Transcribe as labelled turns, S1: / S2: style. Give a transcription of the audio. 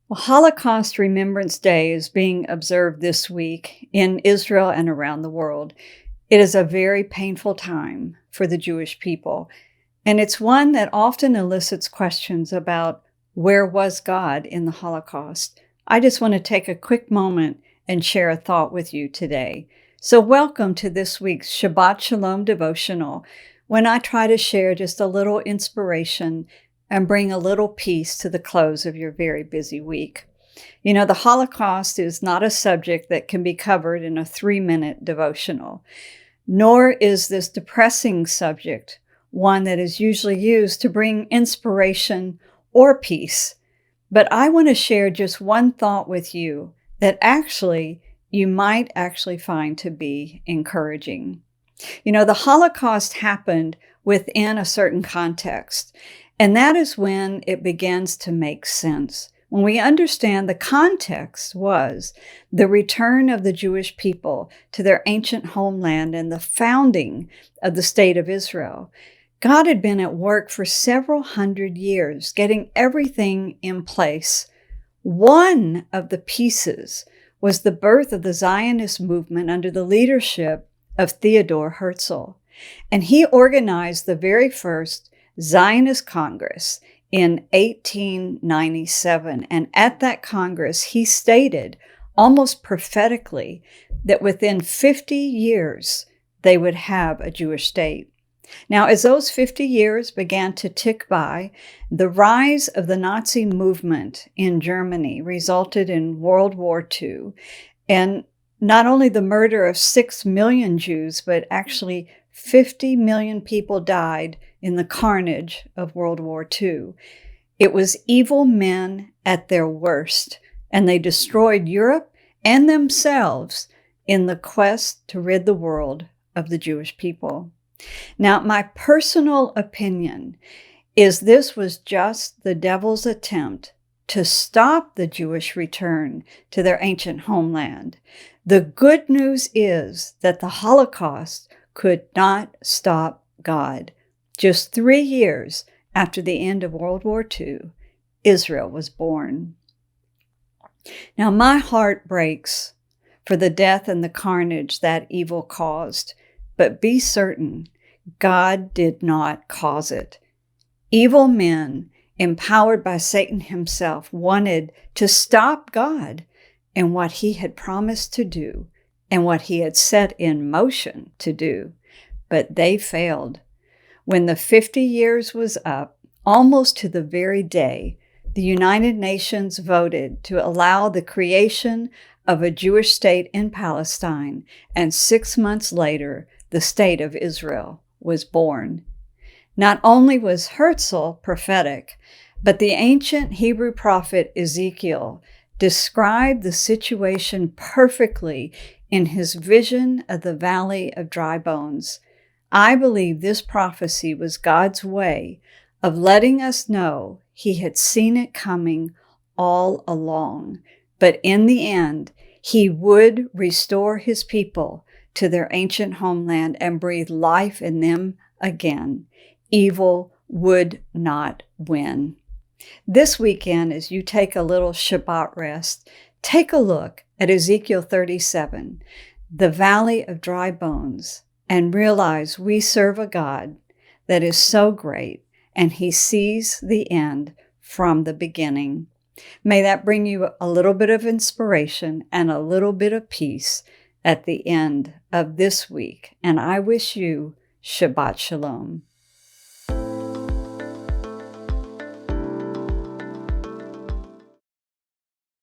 S1: Well, Holocaust Remembrance Day is being observed this week in Israel and around the world. It is a very painful time for the Jewish people, and it's one that often elicits questions about where was God in the Holocaust. I just want to take a quick moment and share a thought with you today. So welcome to this week's Shabbat Shalom devotional, when I try to share just a little inspiration and bring a little peace to the close of your very busy week. You know, the Holocaust is not a subject that can be covered in a 3-minute devotional, nor is this depressing subject one that is usually used to bring inspiration or peace. But I want to share just one thought with you that you might find to be encouraging. You know, the Holocaust happened within a certain context, and that is when it begins to make sense. When we understand the context was the return of the Jewish people to their ancient homeland and the founding of the state of Israel. God had been at work for several hundred years, getting everything in place. One of the pieces was the birth of the Zionist movement under the leadership of Theodor Herzl. And he organized the very first Zionist Congress in 1897. And at that Congress, he stated almost prophetically that within 50 years, they would have a Jewish state. Now, as those 50 years began to tick by, the rise of the Nazi movement in Germany resulted in World War II. And not only the murder of 6 million Jews, but actually 50 million people died in the carnage of World War II. It was evil men at their worst, and they destroyed Europe and themselves in the quest to rid the world of the Jewish people. Now, my personal opinion is this was just the devil's attempt to stop the Jewish return to their ancient homeland. The good news is that the Holocaust could not stop God. Just 3 years after the end of World War II, Israel was born. Now, my heart breaks for the death and the carnage that evil caused, but be certain, God did not cause it. Evil men, empowered by Satan himself, wanted to stop God and what he had promised to do and what he had set in motion to do, but they failed. When the 50 years was up, almost to the very day, the United Nations voted to allow the creation of a Jewish state in Palestine, and 6 months later, the state of Israel was born. Not only was Herzl prophetic, but the ancient Hebrew prophet Ezekiel described the situation perfectly in his vision of the valley of dry bones. I believe this prophecy was God's way of letting us know he had seen it coming all along, but in the end, he would restore his people to their ancient homeland and breathe life in them again. Evil would not win. This weekend, as you take a little Shabbat rest, take a look at Ezekiel 37, the valley of dry bones, and realize we serve a God that is so great, and he sees the end from the beginning. May that bring you a little bit of inspiration and a little bit of peace at the end of this week. And I wish you Shabbat Shalom.